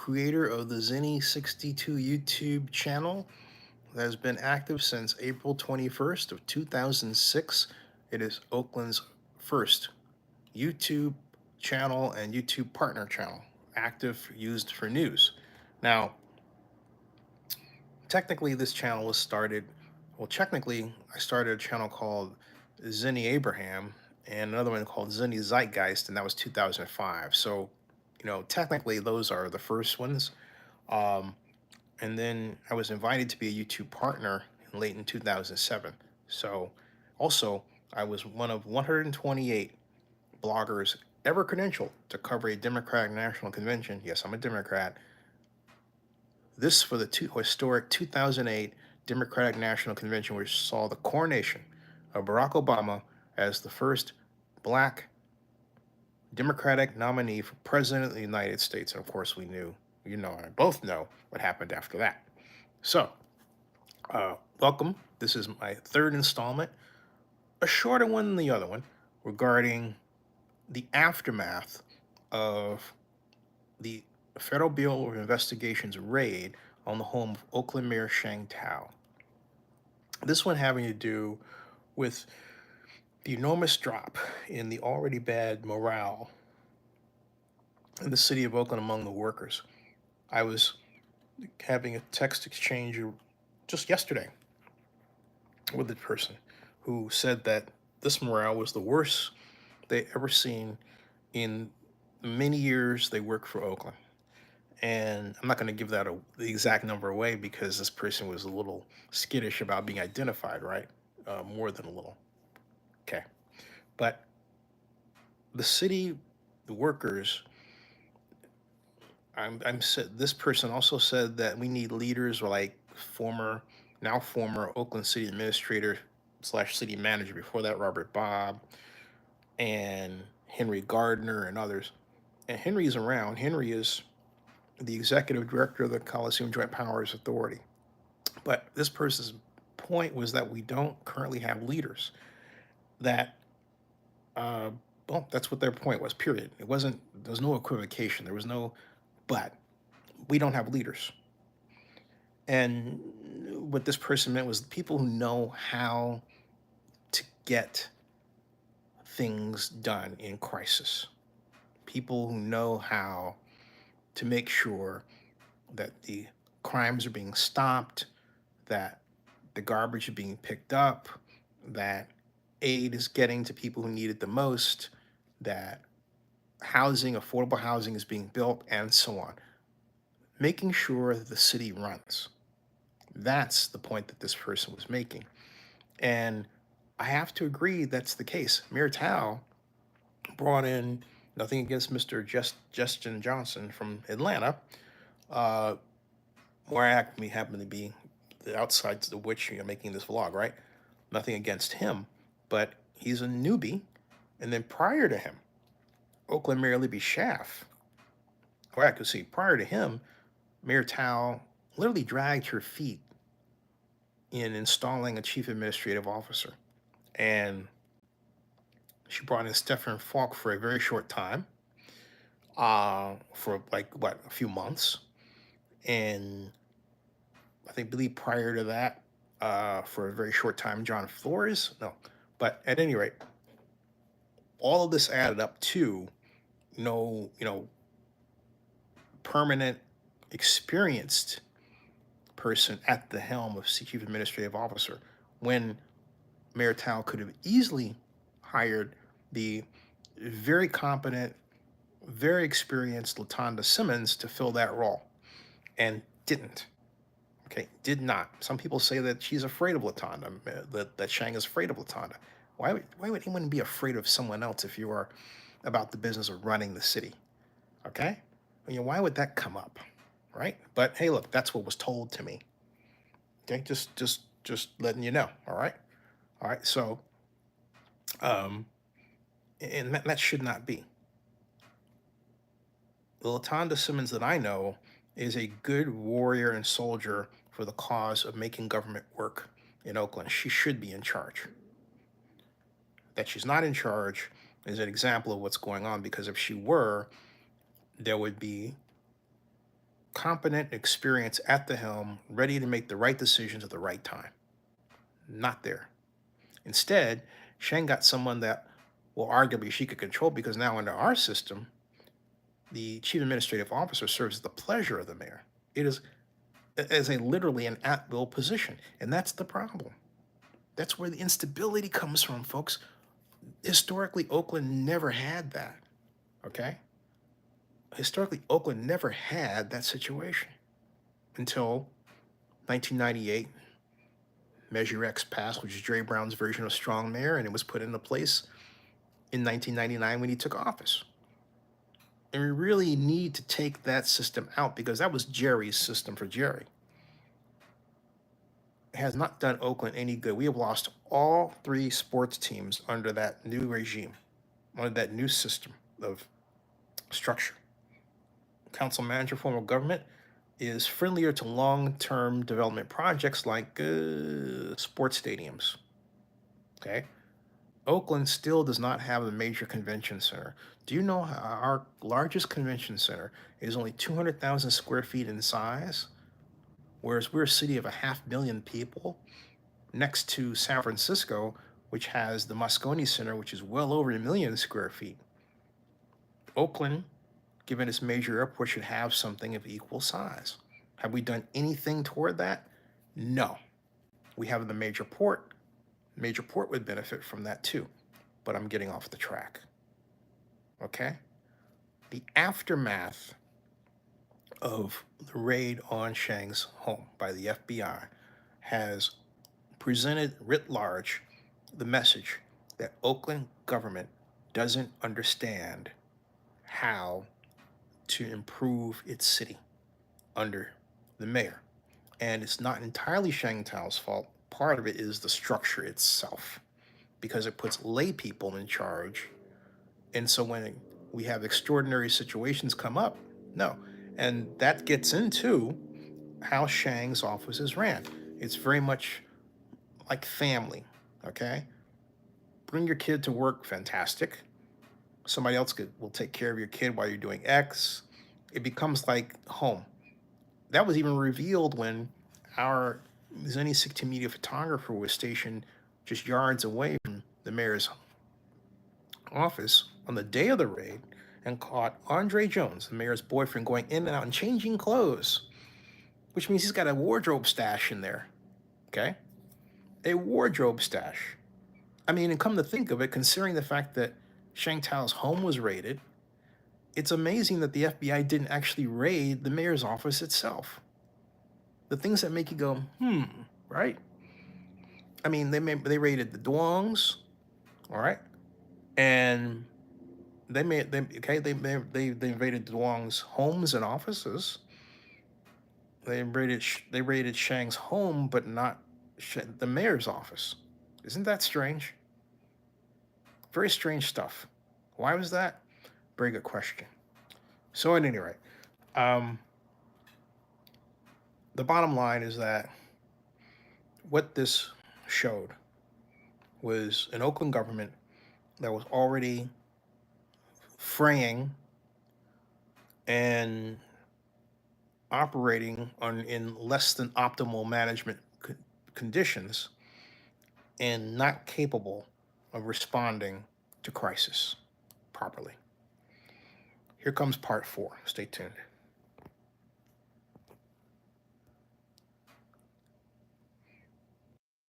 creator of the Zenny62 YouTube channel that has been active since April 21st of 2006. It is Oakland's first YouTube channel and YouTube partner channel, active used for news. Now, technically this channel was started, well, technically I started a channel called Zenny Abraham and another one called Zenny Zeitgeist, and that was 2005. So, technically those are the first ones. Um, and then I was invited to be a YouTube partner late in 2007. So, also, I was one of 128 bloggers ever credentialed to cover a Democratic National Convention. Yes, I'm a Democrat. This for the historic 2008 Democratic National Convention, which saw the coronation of Barack Obama as the first black Democratic nominee for President of the United States. And of course, I both know what happened after that. So, welcome. This is my third installment, a shorter one than the other one, regarding the aftermath of the Federal Bureau of Investigation's raid on the home of Oakland Mayor Sheng Thao. This one having to do with the enormous drop in the already bad morale in the city of Oakland among the workers. I was having a text exchange just yesterday with the person who said that this morale was the worst they ever seen in many years they worked for Oakland. And I'm not going to give the exact number away because this person was a little skittish about being identified, right? More than a little. Okay. But the city, the workers, I'm said this person also said that we need leaders like now former Oakland City Administrator slash city manager, before that Robert Bob and Henry Gardner and others. And Henry's around. Henry is the executive director of the Coliseum Joint Powers Authority. But this person's point was that we don't currently have leaders. That, uh, well, that's what their point was, period. There was no equivocation. There was no, but we don't have leaders. And what this person meant was people who know how to get things done in crisis, people who know how to make sure that the crimes are being stopped, that the garbage is being picked up, that aid is getting to people who need it the most, that affordable housing is being built, and so on. Making sure that the city runs. That's the point that this person was making. And I have to agree that's the case. Mayor Thao brought in, nothing against Mr. Justin Johnson from Atlanta, uh, where I actually happen to be the outside of which you're making this vlog, right? Nothing against him, but he's a newbie. And then prior to him, Oakland Mayor Libby Schaaf, or I could see prior to him, Mayor Thao literally dragged her feet in installing a chief administrative officer. And she brought in Stephen Falk for a very short time, for a few months. And I think, believe prior to that, for a very short time, John Flores. No, but at any rate, all of this added up to no, permanent, experienced person at the helm of chief administrative officer, when Mayor Thao could have easily hired the very competent, very experienced Latanda Simmons to fill that role, and didn't. Okay, did not. Some people say that she's afraid of Latanda, that Sheng is afraid of Latanda. Why would anyone be afraid of someone else if you are about the business of running the city? Okay? Why would that come up? Right? But hey, look, that's what was told to me. Okay, just letting you know. All right? All right, so and that should not be. The Latanda Simmons that I know is a good warrior and soldier for the cause of making government work in Oakland. She should be in charge. That she's not in charge is an example of what's going on, because if she were, there would be competent experience at the helm, ready to make the right decisions at the right time. Not there. Instead, Sheng got someone that, well, arguably she could control, because now under our system, the chief administrative officer serves at the pleasure of the mayor. It is as a literally an at-will position, and that's the problem. That's where the instability comes from, folks. Historically, Oakland never had that. Okay? Historically, Oakland never had that situation until 1998. Measure X passed, which is Jerry Brown's version of strong mayor, and it was put into place in 1999 when he took office. And we really need to take that system out, because that was Jerry's system for Jerry. It has not done Oakland any good. We have lost all 3 sports teams under that new regime, under that new system of structure. Council manager form of government is friendlier to long-term development projects like sports stadiums. Okay? Oakland still does not have a major convention center. Do you know our largest convention center is only 200,000 square feet in size? Whereas we're a city of 500,000 people, next to San Francisco, which has the Moscone Center, which is well over 1 million square feet. Oakland, given its major airport, should have something of equal size. Have we done anything toward that? No. We have the major port. Major port would benefit from that too, but I'm getting off the track. Okay? The aftermath of the raid on Sheng's home by the FBI has presented writ large the message that Oakland government doesn't understand how to improve its city under the mayor. And it's not entirely Sheng Tao's fault. Part of it is the structure itself, because it puts lay people in charge. And so when we have extraordinary situations come up, no. And that gets into how Sheng's office is ran. It's very much like family, okay? Bring your kid to work, fantastic. Somebody else will take care of your kid while you're doing X. It becomes like home. That was even revealed when our Zenny 16 media photographer was stationed just yards away from the mayor's office on the day of the raid and caught Andre Jones, the mayor's boyfriend, going in and out and changing clothes, which means he's got a wardrobe stash in there, okay? A wardrobe stash. I mean, and come to think of it, considering the fact that Sheng Tao's home was raided, it's amazing that the FBI didn't actually raid the mayor's office itself. The things that make you go, right? I mean, they raided the Duongs, all right, and they invaded the Duong's homes and offices. They raided Shang's home, but not the mayor's office. Isn't that strange? Very strange stuff. Why was that? Very good question. So at any rate, the bottom line is that what this showed was an Oakland government that was already fraying and operating in less than optimal management conditions and not capable of responding to crisis properly. Here comes part 4. Stay tuned.